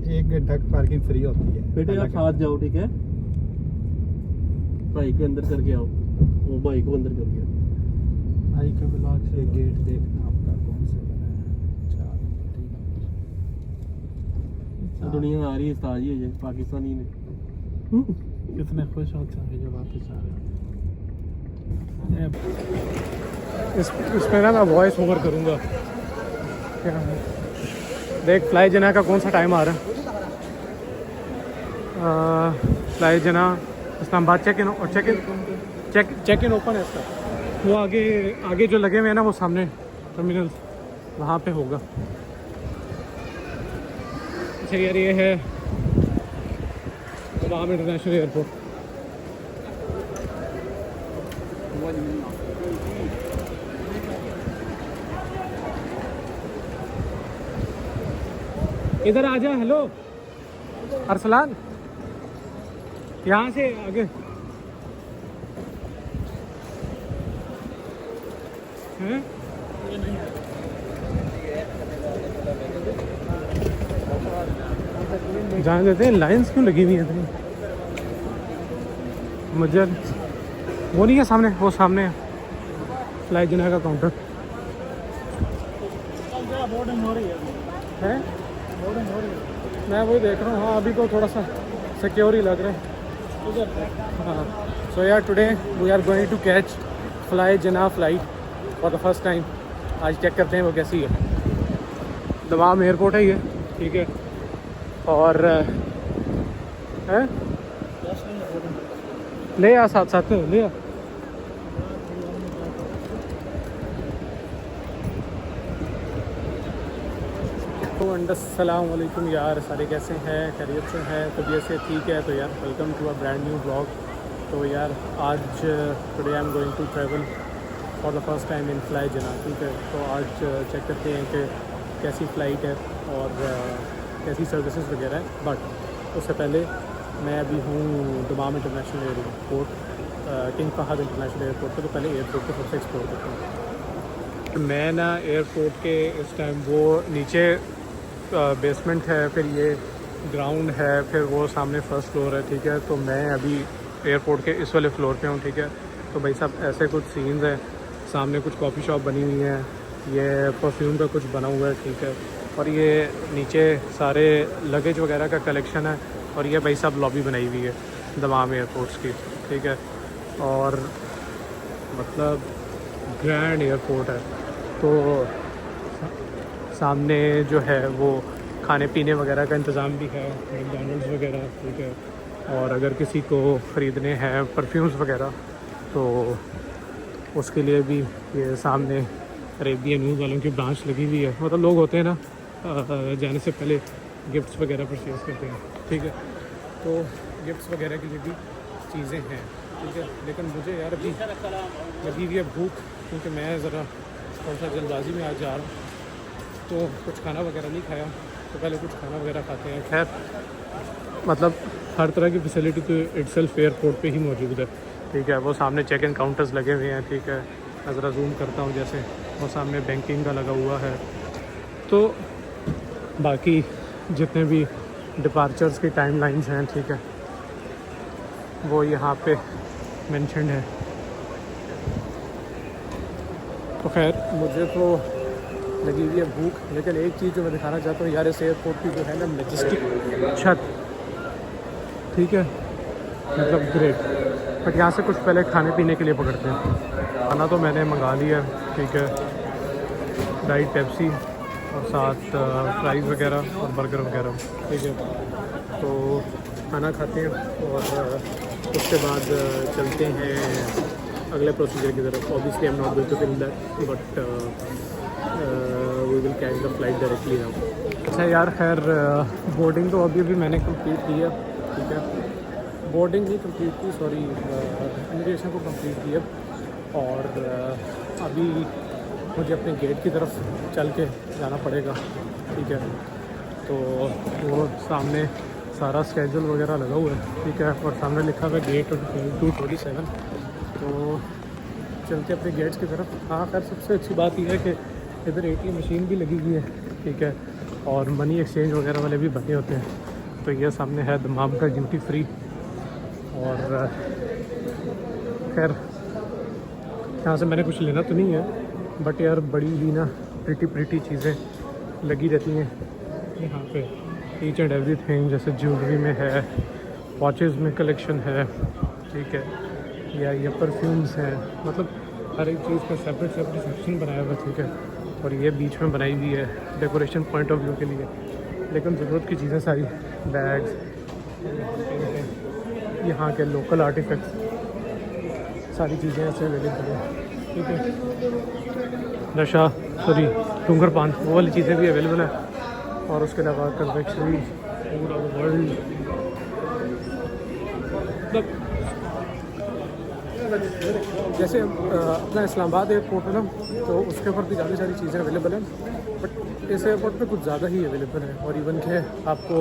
1 घंटा की parking free होती है। बेटे आप साथ जाओ, ठीक है? भाई को अंदर करके आओ, वो भाई को अंदर करके आओ। भाई का ब्लॉक से गेट देखना आपका कौन से बना है। 4 ठीक दुनिया आ रही है उस्ताद जी है पाकिस्तानी ने। कितने खुश होते हैं जो वापस आ रहे हैं। इसमें ना मैं वॉइस ओवर करूँगा। देख फ्लाई जना का कौन सा टाइम आ रहा है। फ्लाई जना इस्लामाबाद चेक इन ओपन है इसका। वो आगे जो लगे हुए हैं ना वो सामने टर्मिनल वहाँ पे होगा। अच्छा यार ये है तमाम इंटरनेशनल एयरपोर्ट। इधर आ जा। हेलो अरसलान, यहाँ से आगे हैं? जाने देते हैं। लाइंस क्यों लगी हुई है इतनी? मुझे वो नहीं है सामने, वो सामने है फ्लाई जना का काउंटर बोर्डिंग हो रही है। बोर्डिंग हो रही है। मैं वही देख रहा हूँ। हाँ अभी तो थोड़ा सा सिक्योर ही लग रहा है। हाँ सो यार today we are going to catch Fly Jinnah flight for the first time. आज चेक करते हैं वो कैसी है। दमाम एयरपोर्ट है ये, ठीक है। और है ले आ साथ साथ में ले आ। अस्सलाम वालेकुम यार, सारे कैसे हैं? खैरियत से हैं? तबीयत से ठीक है? तो यार welcome to a brand new blog. तो यार आज today I am going to travel for the first time in Flynas, ठीक है। तो आज चेक करते हैं कि कैसी फ़्लाइट है और कैसी सर्विसेज वगैरह है। बट उससे पहले मैं अभी हूँ Dammam international airport, king Fahd international airport पे। तो पहले एयरपोर्ट को सबसे एक्सप्लोर करता हूँ। मैं ना एयरपोर्ट के इस टाइम वो नीचे बेसमेंट है, फिर ये ग्राउंड है, फिर वो सामने फर्स्ट फ्लोर है, ठीक है। तो मैं अभी एयरपोर्ट के इस वाले फ्लोर पे हूँ, ठीक है। तो भाई साहब ऐसे कुछ सीन्स हैं। सामने कुछ कॉफ़ी शॉप बनी हुई है, ये परफ्यूम का कुछ बना हुआ है, ठीक है। और ये नीचे सारे लगेज वगैरह का कलेक्शन है। और ये भाई साहब लॉबी बनाई हुई है दमाम एयरपोर्ट्स की, ठीक है। और मतलब ग्रैंड एयरपोर्ट है। तो सामने जो है वो खाने पीने वगैरह का इंतज़ाम भी है, मैकडॉनल्ड्स वगैरह, ठीक है। और अगर किसी को ख़रीदने हैं परफ्यूम्स वगैरह तो उसके लिए भी ये सामने अरेबियन न्यूज़ वालों की ब्रांच लगी हुई है। मतलब लोग होते हैं ना जाने से पहले गिफ्ट्स वगैरह परचेज़ करते हैं, ठीक है। तो गिफ्ट्स वगैरह के लिए भी चीज़ें हैं, ठीक है। लेकिन मुझे यार अभी लगी हुई है भूख, क्योंकि मैं ज़रा थोड़ा सा जल्दबाजी में आज जा रहा हूँ। तो कुछ खाना वगैरह नहीं खाया, तो पहले कुछ खाना वगैरह खाते हैं। खैर मतलब हर तरह की फैसिलिटी तो इटसेल्फ एयरपोर्ट पे ही मौजूद है, ठीक है। वो सामने चेक इन काउंटर्स लगे हुए हैं, ठीक है। मैं ज़रा जूम करता हूँ, जैसे वो सामने बैंकिंग का लगा हुआ है। तो बाकी जितने भी डिपार्चर्स की टाइम लाइन्स हैं, ठीक है, वो यहाँ पे मेंशन्ड है। तो खैर मुझे तो लगी हुई है भूख, लेकिन एक चीज़ जो मैं दिखाना चाहता हूँ यार, इस एयरपोर्ट की जो है ना मैजेस्टिक छत, ठीक है, मतलब ग्रेट। बट यहाँ से कुछ पहले खाने पीने के लिए पकड़ते हैं। खाना तो मैंने मंगा लिया, ठीक है, डाइट पेप्सी और साथ फ्राइज़ वगैरह और बर्गर वगैरह, ठीक है। तो खाना खाते हैं और उसके बाद चलते हैं अगले प्रोसीजर की तरफ। Obviously I am not going to film that, but we will catch the flight directly now. अच्छा यार खैर बोर्डिंग तो अभी मैंने कंप्लीट की है, ठीक है। बोर्डिंग नहीं कंप्लीट की, सॉरी, इमिग्रेशन को कंप्लीट किया। और अभी मुझे अपने गेट की तरफ चल के जाना पड़ेगा, ठीक है। तो वो सामने सारा स्केड्यूल वगैरह लगा हुआ है, ठीक है। और सामने लिखा हुआ है गेट 227। तो चलते अपने गेट्स की तरफ। हाँ खैर सबसे अच्छी बात यह है कि इधर ATM मशीन भी लगी हुई है, ठीक है। और मनी एक्सचेंज वगैरह वाले भी बने होते हैं। तो ये सामने है दमाम का ड्यूटी फ्री। और खैर यहाँ से मैंने कुछ लेना तो नहीं है, बट यार बड़ी ही ना प्रिटी चीज़ें लगी रहती हैं यहाँ पे। ईच एंड एवरीथिंग, जैसे ज्वेलरी में है, वॉचेस में कलेक्शन है, ठीक है, या ये परफ्यूम्स हैं, मतलब हर एक चीज़ का सेपरेट सेक्शन बनाया हुआ है, ठीक है। और ये बीच में बनाई हुई है डेकोरेशन पॉइंट ऑफ व्यू के लिए, लेकिन ज़रूरत की चीज़ें सारी, बैग्स, यहाँ के लोकल आर्टिफैक्ट्स, सारी चीज़ें ऐसे अवेलेबल हैं, ठीक है। नशा सॉरी डूंगर पान, वो वाली चीज़ें भी अवेलेबल है। और उसके अलावा कन्फेक्शनरी पूरा वर्ल्ड, मतलब जैसे अपना इस्लामाबाद एयरपोर्ट है ना, तो उसके ऊपर भी काफ़ी सारी चीज़ें अवेलेबल हैं, बट इस एयरपोर्ट पे कुछ ज़्यादा ही अवेलेबल है। और इवन के आपको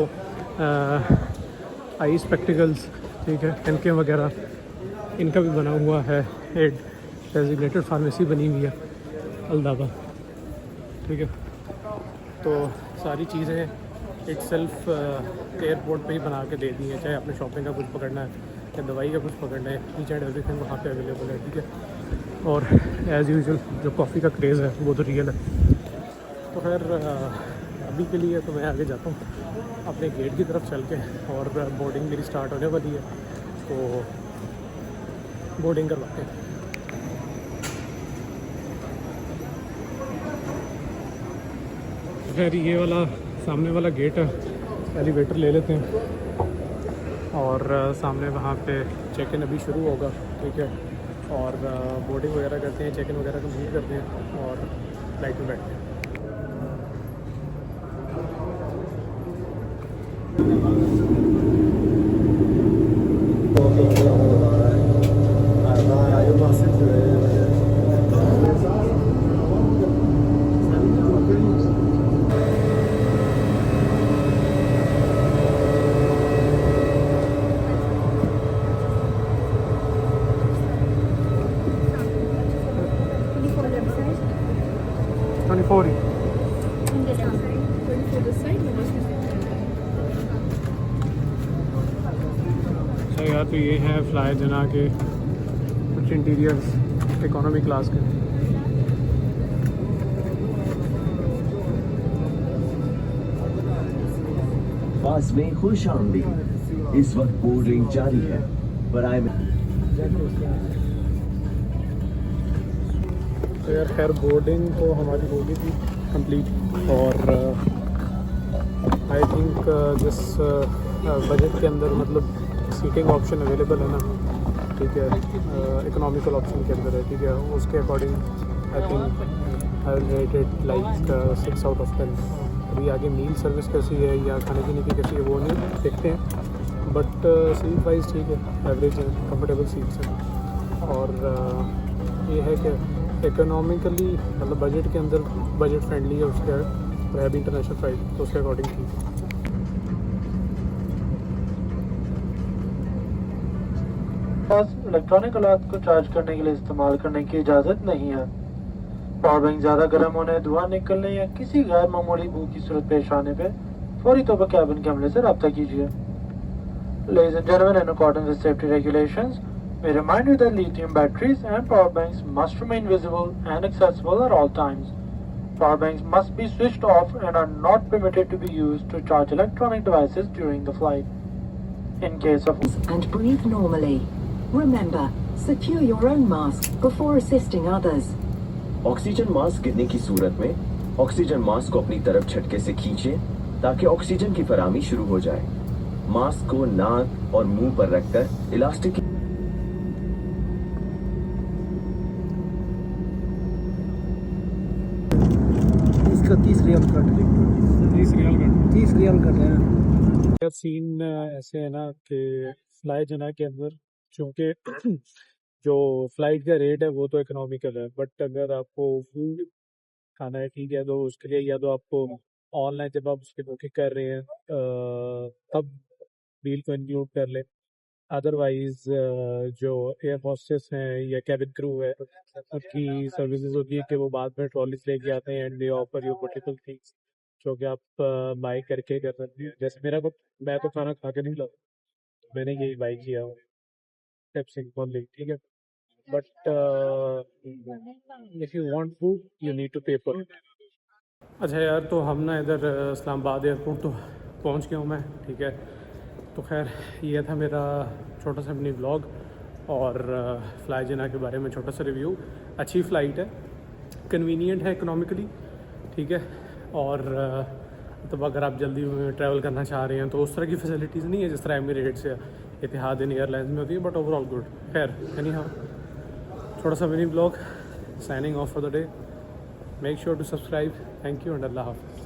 आई स्पेक्टिकल्स, ठीक है, इनके वगैरह, इनका भी बना हुआ है, एक डेजिग्नेटेड फार्मेसी बनी हुई है अल्दाबा, ठीक है। तो सारी चीज़ें एक सेल्फ एयरपोर्ट पे ही बना के दे दी है, चाहे आपने शॉपिंग का कुछ पकड़ना है या दवाई का कुछ पकड़ना है, ईच एंड एवरीथिंग वहाँ पे अवेलेबल है, ठीक है। और एज़ यूजुअल जो कॉफ़ी का क्रेज़ है वो तो रियल है। तो खैर अभी के लिए तो मैं आगे जाता हूँ अपने गेट की तरफ चल के, और बोर्डिंग मेरी स्टार्ट होने वाली है, तो बोर्डिंग करवाते हैं। खैर ये वाला सामने वाला गेट है, एलिवेटर ले लेते हैं, और सामने वहाँ पे चेक इन अभी शुरू होगा, ठीक है। और बोर्डिंग वगैरह करते हैं, चेक इन वगैरह कंप्लीट करते हैं और फ्लाइट में बैठते हैं। यार तो ये हैं फ्लाई जना के कुछ इंटीरियर्स इकोनॉमी क्लास के। पास में खुश आमदीद, इस वक्त बोर्डिंग जारी है, बराए में। तो यार खैर बोर्डिंग तो हमारी हो गई थी कंप्लीट, और आई थिंक जिस बजट के अंदर मतलब सीटिंग ऑप्शन अवेलेबल है ना, ठीक है, इकोनॉमिकल ऑप्शन के अंदर है, ठीक है, उसके according I think I rated like 6 out of 10। अभी आगे मील सर्विस कैसी है या खाने पीने की कैसी है वो नहीं देखते हैं, बट सीट वाइज ठीक है, एवरेज है, कंफर्टेबल सीट्स हैं। और ये है कि इकोनॉमिकली मतलब बजट के अंदर बजट फ्रेंडली है, उसके वह भी इंटरनेशनल फ्लाइट तो उसके अकॉर्डिंग ठीक है। पास इलेक्ट्रॉनिक आलात को चार्ज करने के लिए इस्तेमाल करने की इजाज़त नहीं है। पावर बैंक ज़्यादा गर्म होने, धुआं निकलने या किसी गैर मामूली बू की सूरत पेश आने पर फौरी तौर पर कैबिन के अमले से रब्ता कीजिए। Ladies and gentlemen, in accordance with safety regulations, we remind you that lithium batteries and power banks must remain visible and accessible at all times. Power banks must be switched off and are not permitted to be used to charge electronic devices during the flight. In case of and breathe normally. Remember, secure your own mask before assisting others. Oxygen mask गिरने की सूरत में oxygen mask को अपनी तरफ झटके से खींचे ताकि ऑक्सीजन की फराहमी शुरू हो जाए। मास्क को नाक और मुंह पर रखकर इलास्टिक इसका 30 रियाल कट रहे हैं, 30 रियाल का 30 रियाल कट रहे हैं। सीन ऐसे है ना कि फ्लाई जना के अंदर चूँकि जो फ्लाइट का रेट है वो तो इकोनॉमिकल है, बट अगर आपको फूड खाना है, ठीक है, तो उसके लिए या तो आपको ऑनलाइन जब आप उसकी बुकिंग कर रहे हैं तब डील को इंक्लूड कर लें। अदरवाइज जो एयर होस्टेस हैं या कैबिन क्रू है उनकी सर्विसेज होती है कि वो बाद में ट्रॉलीज लेके आते हैं and they offer you multiple things जो कि आप बाई करके कर सकते हैं। जैसे मैं तो खाना खा के नहीं लाता, मैंने यही बाई किया टिप्सिंग ओनली, ठीक है। But if you want food you need to pay for it. अच्छा यार, तो हम ना इधर इस्लामाबाद एयरपोर्ट तो पहुंच गया हूँ मैं, ठीक है। तो खैर ये था मेरा छोटा सा मिनी व्लॉग और फ्लाई जिना के बारे में छोटा सा रिव्यू। अच्छी फ़्लाइट है, कन्वीनियंट है इकोनॉमिकली, ठीक है। और मतलब अगर आप जल्दी ट्रैवल करना चाह रहे हैं तो उस तरह की फैसिलिटीज़ नहीं है जिस तरह एमिरेट्स या इतिहाद एयरलाइंस में होती है, बट ओवरऑल गुड। खैर एनी हाउ, छोटा सा mini vlog, signing off for the day. Make sure to subscribe. Thank you and अल्लाह हाफ़िज़।